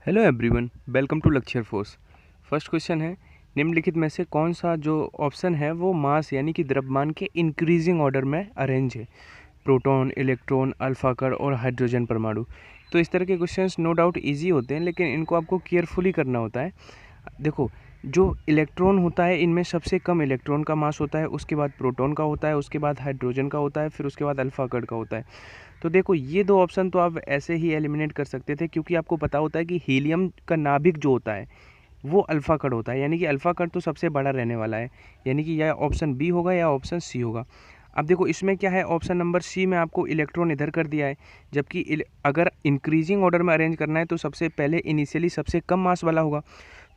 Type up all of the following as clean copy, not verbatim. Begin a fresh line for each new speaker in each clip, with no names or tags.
Hello everyone, welcome to lecture force. First question है, निम्नलिखित में से कौन सा जो ऑप्शन है वो मास यानी कि द्रव्यमान के इंक्रीजिंग ऑर्डर में अरेंज है? प्रोटॉन, इलेक्ट्रॉन, अल्फा कण और हाइड्रोजन परमाणु। तो इस तरह के क्वेश्चंस नो डाउट इजी होते हैं, लेकिन इनको आपको केयरफुली करना होता है। देखो, जो इलेक्ट्रॉन होता है इनमें सबसे कम इलेक्ट्रॉन का मास होता है, उसके बाद प्रोटॉन का होता है, उसके बाद हाइड्रोजन का होता है, फिर उसके बाद अल्फा कण का होता है। तो देखो, ये दो ऑप्शन तो आप ऐसे ही एलिमिनेट कर सकते थे, क्योंकि आपको पता होता है कि हीलियम का नाभिक जो होता है वो अल्फा कण होता है, यानी कि अल्फा कण तो सबसे बड़ा रहने वाला है, यानी कि या ऑप्शन बी होगा या ऑप्शन सी होगा। अब देखो, इसमें क्या है, ऑप्शन नंबर सी में आपको इलेक्ट्रॉन इधर कर दिया है, जबकि अगर इंक्रीजिंग ऑर्डर में अरेंज करना है तो सबसे पहले इनिशियली सबसे कम मास वाला होगा।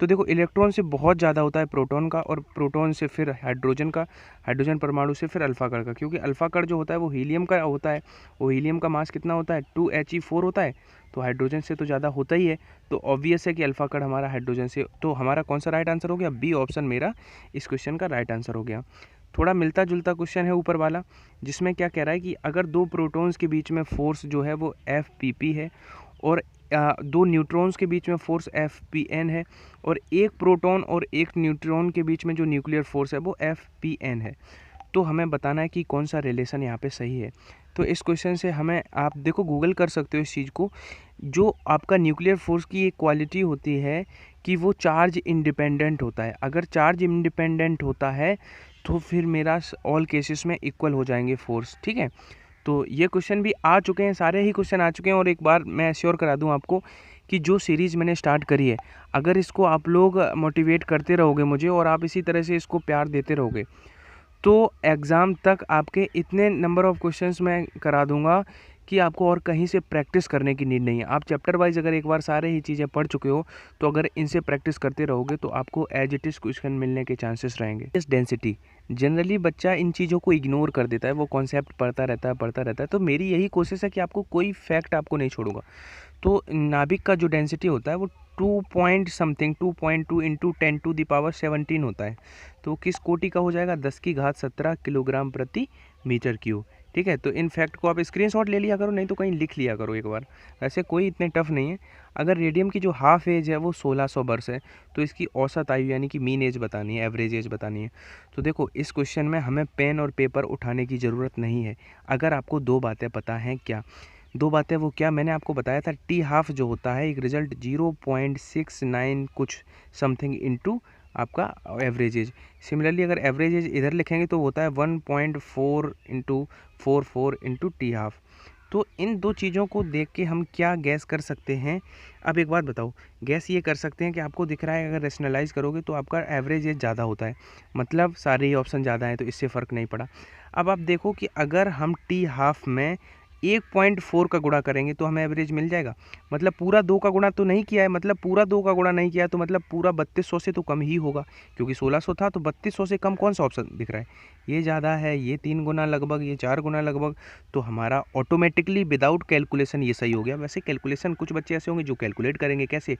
तो देखो, इलेक्ट्रॉन से बहुत ज़्यादा होता है प्रोटॉन का, और प्रोटॉन से फिर हाइड्रोजन का, हाइड्रोजन परमाणु से फिर अल्फा कण का, क्योंकि अल्फा कण जो होता है वो हीलियम का होता है। वो हीलियम का मास कितना होता है, 2He4 होता है, तो हाइड्रोजन से तो ज़्यादा होता ही है। तो ऑब्वियस है कि अल्फा कण हमारा हाइड्रोजन से, तो हमारा कौन सा राइट आंसर हो गया? बी ऑप्शन मेरा इस क्वेश्चन का राइट आंसर हो गया। थोड़ा मिलता जुलता क्वेश्चन है ऊपर वाला, जिसमें क्या कह रहा है कि अगर दो प्रोटॉन्स के बीच में फोर्स जो है वो FPP है, और दो न्यूट्रॉन्स के बीच में फोर्स FPN है, और एक प्रोटॉन और एक न्यूट्रॉन के बीच में जो न्यूक्लियर फोर्स है वो FPN है, तो हमें बताना है कि कौन सा रिलेशन यहाँ पे सही है। तो इस क्वेश्चन से हमें, आप देखो गूगल कर सकते हो इस चीज़ को, जो आपका न्यूक्लियर फोर्स की एक क्वालिटी होती है कि वो चार्ज इंडिपेंडेंट होता है। अगर चार्ज इंडिपेंडेंट होता है तो फिर मेरा ऑल केसेस में इक्वल हो जाएंगे फोर्स, ठीक है। तो ये क्वेश्चन भी आ चुके हैं, सारे ही क्वेश्चन आ चुके हैं, और एक बार मैं श्योर करा दूं आपको कि जो सीरीज़ मैंने स्टार्ट करी है, अगर इसको आप लोग मोटिवेट करते रहोगे मुझे, और आप इसी तरह से इसको प्यार देते रहोगे, तो एग्ज़ाम तक आपके इतने नंबर ऑफ़ क्वेश्चंस मैं करा दूंगा कि आपको और कहीं से प्रैक्टिस करने की नीड नहीं है। आप चैप्टर वाइज अगर एक बार सारे ही चीज़ें पढ़ चुके हो, तो अगर इनसे प्रैक्टिस करते रहोगे तो आपको एज इट इज़ क्वेश्चन मिलने के चांसेस रहेंगे। इस डेंसिटी, जनरली बच्चा इन चीज़ों को इग्नोर कर देता है, वो कॉन्सेप्ट पढ़ता रहता है। तो मेरी यही कोशिश है कि आपको कोई फैक्ट आपको नहीं छोड़ूंगा। तो नाभिक का जो डेंसिटी होता है वो 2 पॉइंट समथिंग 2.2 इंटू 10⁻17 होता है। तो किस कोटि का हो जाएगा? 10⁻17 किलोग्राम प्रति मीटर क्यूब, ठीक है। तो इन फैक्ट को आप स्क्रीनशॉट ले लिया करो, नहीं तो कहीं लिख लिया करो एक बार। वैसे कोई इतने टफ नहीं है। अगर रेडियम की जो हाफ एज है वो 1600 वर्ष है, तो इसकी औसत आयु यानी कि मीन एज बतानी है, एवरेज एज बतानी है। तो देखो, इस क्वेश्चन में हमें पेन और पेपर उठाने की ज़रूरत नहीं है, अगर आपको दो बातें पता हैं। क्या दो बातें? वो क्या, मैंने आपको बताया था, टी हाफ जो होता है एक रिजल्ट 0.69 कुछ समथिंग इंटू आपका एवरेज एज। सिमिलरली अगर एवरेज एज इधर लिखेंगे तो होता है 1.4 इंटू 44 इंटू टी हाफ। तो इन दो चीज़ों को देख के हम क्या गैस कर सकते हैं? अब एक बात बताओ, गैस ये कर सकते हैं कि आपको दिख रहा है अगर रेशनलाइज करोगे तो आपका एवरेज एज ज़्यादा होता है, मतलब सारे ही ऑप्शन ज़्यादा हैं, तो इससे फ़र्क नहीं पड़ा। अब आप देखो कि अगर हम टी हाफ में 1.4 का गुणा करेंगे तो हमें एवरेज मिल जाएगा। मतलब पूरा 2 का गुणा तो नहीं किया है, मतलब पूरा 2 का गुणा नहीं किया है, तो मतलब पूरा 3200 से तो कम ही होगा, क्योंकि 1600 था, तो 3200 से कम कौन सा ऑप्शन दिख रहा है? ये ज़्यादा है, ये 3 गुना लगभग, ये 4 गुना लगभग। तो हमारा ऑटोमेटिकली विदाउट कैलकुलेशन ये सही हो गया। वैसे कैलकुलेशन कुछ बच्चे ऐसे होंगे जो कैलकुलेट करेंगे, कैसे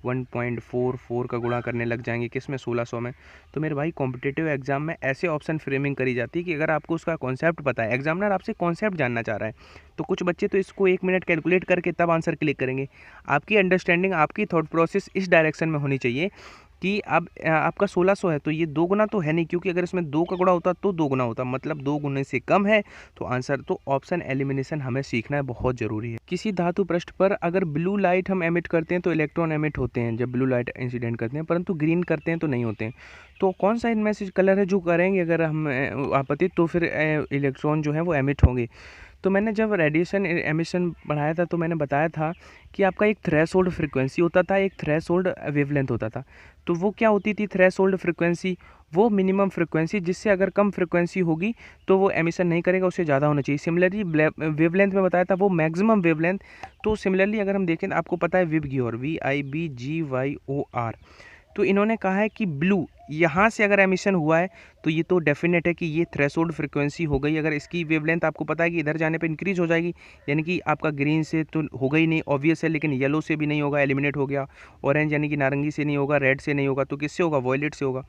1.44 का गुणा करने लग जाएंगे, किस में? 1600 में। तो मेरे भाई, कॉम्पिटिटिव एग्जाम में ऐसे ऑप्शन फ्रेमिंग करी जाती है कि अगर आपको उसका कॉन्सेप्ट पता है, एग्जामिनर आपसे कॉन्सेप्ट जानना चाह रहा है, तो कुछ बच्चे तो इसको 1 मिनट कैलकुलेट करके तब आंसर क्लिक करेंगे। आपकी अंडरस्टैंडिंग, आपकी थॉट प्रोसेस इस डायरेक्शन में होनी चाहिए कि अब आपका 1600 है तो ये 2 गुना तो है नहीं, क्योंकि अगर इसमें 2 का गुणा होता तो 2 गुना होता, मतलब 2 गुने से कम है तो आंसर। तो ऑप्शन एलिमिनेशन हमें सीखना है, बहुत ज़रूरी है। किसी धातु पृष्ठ पर अगर ब्लू लाइट हम एमिट करते हैं तो इलेक्ट्रॉन एमिट होते हैं जब ब्लू लाइट इंसिडेंट करते हैं, परंतु ग्रीन करते हैं तो नहीं होते हैं। तो कौन सा इनमें से कलर है जो करेंगे अगर हम आपत्ति, तो फिर इलेक्ट्रॉन जो है वो एमिट होंगे। तो मैंने जब रेडिएशन एमिशन पढ़ाया था तो मैंने बताया था कि आपका एक थ्रेशोल्ड फ्रीक्वेंसी होता था, एक थ्रेशोल्ड वेवलेंथ होता था। तो वो क्या होती थी थ्रेशोल्ड फ्रीक्वेंसी? वो मिनिमम फ्रीक्वेंसी जिससे अगर कम फ्रीक्वेंसी होगी तो वो एमिशन नहीं करेगा, उससे ज़्यादा होना चाहिए। सिमिलरली वेवलेंथ में बताया था वो मैक्सिमम वेवलेंथ। तो सिमिलरली अगर हम देखें, आपको पता है विबग्योर, VIBGYOR, तो इन्होंने कहा है कि ब्लू यहाँ से अगर एमिशन हुआ है तो ये तो डेफिनेट है कि ये थ्रेशोल्ड फ्रीक्वेंसी हो गई। अगर इसकी वेवलेंथ आपको पता है कि इधर जाने पे इंक्रीज हो जाएगी, यानी कि आपका ग्रीन से तो होगा ही नहीं, ऑब्वियस है, लेकिन येलो से भी नहीं होगा, एलिमिनेट हो गया। ऑरेंज यानी कि नारंगी से नहीं होगा, रेड से नहीं होगा, तो किससे होगा? वॉयलेट से होगा।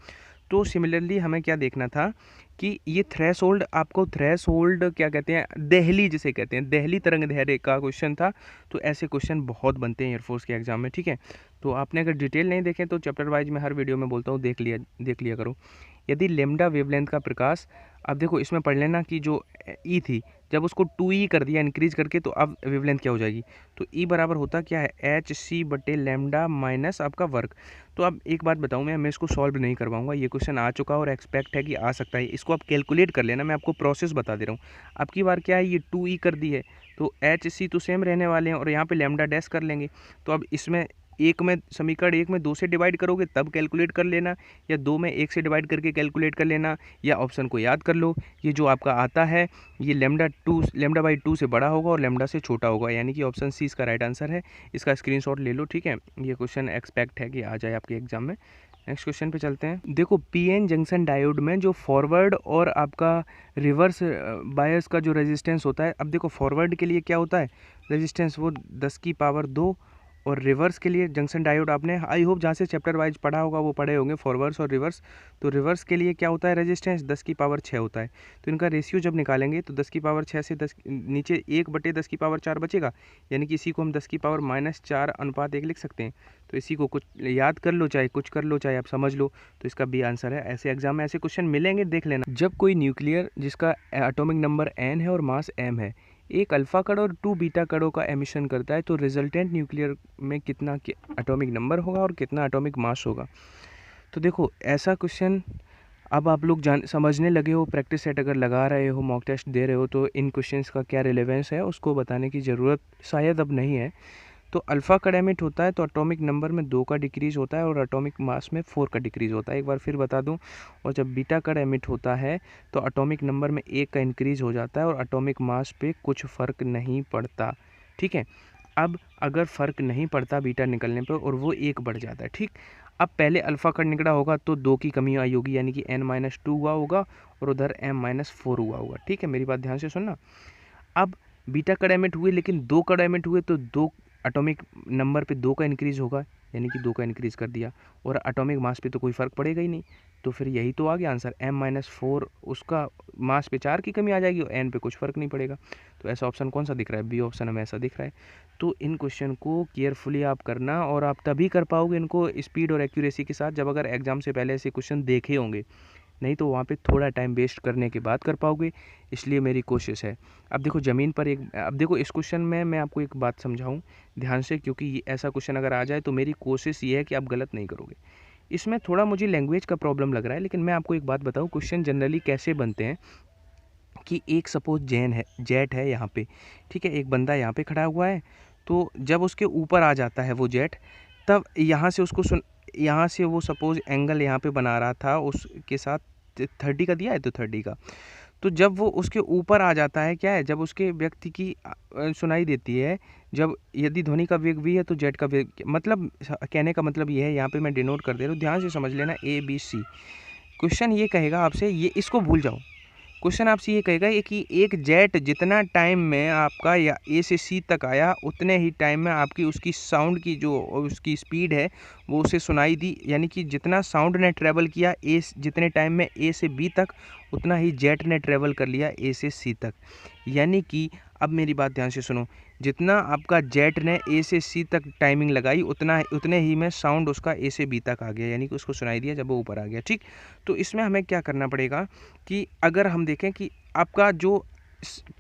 तो सिमिलरली हमें क्या देखना था कि ये थ्रेशोल्ड, आपको थ्रेशोल्ड क्या कहते हैं, देहली जिसे कहते हैं, देहली तरंग दैर्ध्य का क्वेश्चन था। तो ऐसे क्वेश्चन बहुत बनते हैं एयरफोर्स के एग्जाम में, ठीक है। तो आपने अगर डिटेल नहीं देखे तो चैप्टर वाइज मैं हर वीडियो में बोलता हूँ, देख लिया करो। यदि लेमडा वेवलेंथ का प्रकाश, अब देखो इसमें पढ़ लेना कि जो ई थी, जब उसको 2e कर दिया इंक्रीज करके, तो अब वेवलेंथ क्या हो जाएगी, तो ई बराबर होता क्या है, hc/λ माइनस आपका वर्क। तो अब एक बात बताऊं, मैं इसको सॉल्व नहीं करवाऊंगा, ये क्वेश्चन आ चुका और एक्सपेक्ट है कि आ सकता है, इसको आप कैलकुलेट कर लेना, मैं आपको प्रोसेस बता दे रहा हूँ। अब की बार क्या है, ये 2e कर दी है, तो hc तो सेम रहने वाले हैं और यहाँ पे लैम्डा डैश कर लेंगे। तो अब इसमें एक में, समीकरण एक में 2 से डिवाइड करोगे तब कैलकुलेट कर लेना, या 2 में 1 से डिवाइड करके कैलकुलेट कर लेना, या ऑप्शन को याद कर लो। ये जो आपका आता है ये λ/2 से बड़ा होगा और लैम्डा से छोटा होगा, यानी कि ऑप्शन सी इसका राइट आंसर है। इसका स्क्रीनशॉट ले लो, ठीक है। ये क्वेश्चन एक्सपेक्ट है कि आ जाए आपके एग्जाम में। नेक्स्ट क्वेश्चन पे चलते हैं। देखो पीएन जंक्शन डायोड में जो फॉरवर्ड और आपका रिवर्स बायस का जो रेजिस्टेंस होता है, अब देखो फॉरवर्ड के लिए क्या होता है रेजिस्टेंस, वो 10⁻², और रिवर्स के लिए जंक्शन डायोड आपने आई होप जहाँ से चैप्टर वाइज पढ़ा होगा वो पढ़े होंगे फॉरवर्ड्स और रिवर्स। तो रिवर्स के लिए क्या होता है रेजिस्टेंस, 10⁻6 होता है। तो इनका रेशियो जब निकालेंगे तो 10⁻6 से 10 नीचे 1/10⁻4 बचेगा, यानी कि इसी को हम 10⁻⁻4 अनुपात 1 लिख सकते हैं। तो इसी को कुछ याद कर लो, चाहे कुछ कर लो, चाहे आप समझ लो, तो इसका बी आंसर है। ऐसे एग्जाम में ऐसे क्वेश्चन मिलेंगे, देख लेना। जब कोई न्यूक्लियर जिसका एटॉमिक नंबर n है और मास m है, एक अल्फा कण और 2 बीटा कणों का एमिशन करता है, तो रिजल्टेंट न्यूक्लियर में कितना एटॉमिक नंबर होगा और कितना एटॉमिक मास होगा। तो देखो ऐसा क्वेश्चन अब आप लोग समझने लगे हो, प्रैक्टिस सेट अगर लगा रहे हो, मॉक टेस्ट दे रहे हो, तो इन क्वेश्चंस का क्या रिलेवेंस है उसको बताने की ज़रूरत शायद अब नहीं है। तो अल्फ़ा कण एमिट होता है तो एटॉमिक नंबर में 2 का डिक्रीज होता है और एटॉमिक मास में 4 का डिक्रीज होता है, एक बार फिर बता दूं। और जब बीटा कण एमिट होता है तो एटॉमिक नंबर में 1 का इंक्रीज हो जाता है और एटॉमिक मास पे कुछ फ़र्क नहीं पड़ता, ठीक है। अब अगर फ़र्क नहीं पड़ता बीटा निकलने पर और वो 1 बढ़ जाता है, ठीक। अब पहले अल्फ़ा कण निकला होगा तो 2 की कमी आई होगी, यानी कि n-2 हुआ होगा और उधर m-4 हुआ होगा, ठीक है। मेरी बात ध्यान से सुनना। अब बीटा कण एमिट हुए लेकिन 2 कण एमिट हुए तो 2 एटॉमिक नंबर पे 2 का इंक्रीज होगा, यानी कि 2 का इंक्रीज कर दिया, और एटॉमिक मास पे तो कोई फ़र्क पड़ेगा ही नहीं। तो फिर यही तो आ गया आंसर, m-4, उसका मास पे 4 की कमी आ जाएगी और n पे कुछ फ़र्क नहीं पड़ेगा। तो ऐसा ऑप्शन कौन सा दिख रहा है, बी ऑप्शन हमें ऐसा दिख रहा है। तो इन क्वेश्चन को केयरफुली आप करना, और आप तभी कर पाओगे इनको स्पीड और एक्यूरेसी के साथ जब अगर एग्जाम से पहले ऐसे क्वेश्चन देखे होंगे, नहीं तो वहाँ पे थोड़ा टाइम वेस्ट करने के बाद कर पाओगे, इसलिए मेरी कोशिश है। अब देखो ज़मीन पर अब देखो इस क्वेश्चन में मैं आपको एक बात समझाऊं ध्यान से, क्योंकि ऐसा क्वेश्चन अगर आ जाए तो मेरी कोशिश ये है कि आप गलत नहीं करोगे। इसमें थोड़ा मुझे लैंग्वेज का प्रॉब्लम लग रहा है, लेकिन मैं आपको एक बात बताऊँ, क्वेश्चन जनरली कैसे बनते हैं कि एक सपोज जेट है यहाँ पे, ठीक है, एक बंदा यहाँ पे खड़ा हुआ है, तो जब उसके ऊपर आ जाता है वो जेट, तब यहाँ से यहाँ से वो सपोज एंगल यहाँ पे बना रहा था उसके साथ 30 का दिया है तो 30 का, तो जब वो उसके ऊपर आ जाता है, क्या है, जब उसके व्यक्ति की सुनाई देती है, जब यदि ध्वनि का वेग v है तो जेट का वेग, मतलब कहने का मतलब ये है, यहाँ पे मैं डिनोट कर दे रहा हूँ, ध्यान से समझ लेना। ABC क्वेश्चन ये कहेगा आपसे, ये इसको भूल जाओ, क्वेश्चन आपसे ये कहेगा कि एक जेट जितना टाइम में आपका या ए से सी तक आया, उतने ही टाइम में आपकी उसकी साउंड की जो उसकी स्पीड है वो उसे सुनाई दी, यानी कि जितना साउंड ने ट्रैवल किया जितने टाइम में ए से बी तक, उतना ही जेट ने ट्रैवल कर लिया ए से सी तक। यानी कि अब मेरी बात ध्यान से सुनो, जितना आपका जेट ने ए से सी तक टाइमिंग लगाई, उतने ही में साउंड उसका ए से बी तक आ गया, यानी कि उसको सुनाई दिया जब वो ऊपर आ गया, ठीक। तो इसमें हमें क्या करना पड़ेगा कि अगर हम देखें कि आपका जो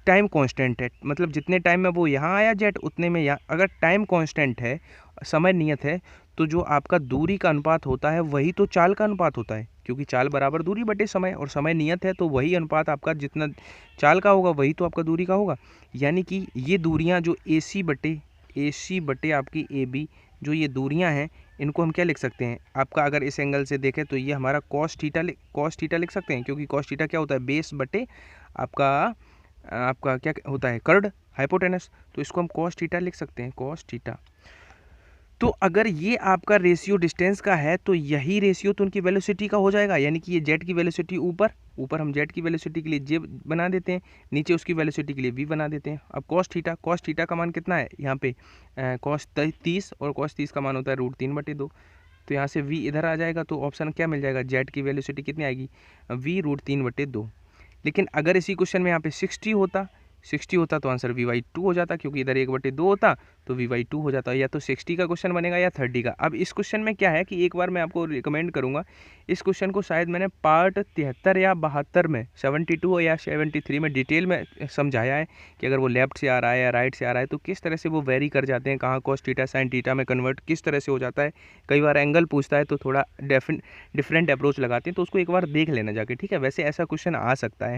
टाइम कांस्टेंट है, मतलब जितने टाइम में वो यहाँ आया जेट, उतने में यहाँ, अगर टाइम कांस्टेंट है, समय नियत है, तो जो आपका दूरी का अनुपात होता है वही तो चाल का अनुपात होता है, क्योंकि चाल बराबर दूरी बटे समय, और समय नियत है तो वही अनुपात आपका जितना चाल का होगा वही तो आपका दूरी का होगा। यानी कि ये दूरियां जो AC बटे आपकी AB, जो ये दूरियां हैं, इनको हम क्या लिख सकते हैं, आपका अगर इस एंगल से देखें तो ये हमारा cos थीटा लिख सकते हैं, क्योंकि cos थीटा क्या होता है, बेस बटे आपका क्या होता है, कर्ड हाइपोटेनस, तो इसको हम cos थीटा लिख सकते हैं, cos थीटा। तो अगर ये आपका रेशियो डिस्टेंस का है तो यही रेशियो तो उनकी वेलोसिटी का हो जाएगा, यानी कि ये जेट की वेलोसिटी ऊपर हम जेट की वेलोसिटी के लिए जे बना देते हैं, नीचे उसकी वेलोसिटी के लिए वी बना देते हैं। अब cos थीटा का मान कितना है यहाँ पे, cos 30, और cos 30 का मान होता है √3/2। तो यहाँ से v इधर आ जाएगा, तो ऑप्शन क्या मिल जाएगा, z की वेलोसिटी कितनी आएगी, v√3/2। लेकिन अगर इसी क्वेश्चन में यहाँ पे 60 होता तो आंसर v/2 हो जाता, क्योंकि इधर 1/2 होता तो v/2 हो जाता। या तो 60 का क्वेश्चन बनेगा या 30 का। अब इस क्वेश्चन में क्या है कि एक बार मैं आपको रिकमेंड करूंगा, इस क्वेश्चन को शायद मैंने पार्ट 73 या 72 में, 72 या 73 में डिटेल में समझाया है कि अगर वो लेफ्ट से आ रहा है या राइट से आ रहा है तो किस तरह से वो वेरी कर जाते हैं, कहाँ cos थीटा sin थीटा में कन्वर्ट किस तरह से हो जाता है। कई बार एंगल पूछता है तो थोड़ा डिफरेंट अप्रोच लगाते हैं, तो उसको एक बार देख लेना जाके, ठीक है। वैसे ऐसा क्वेश्चन आ सकता है।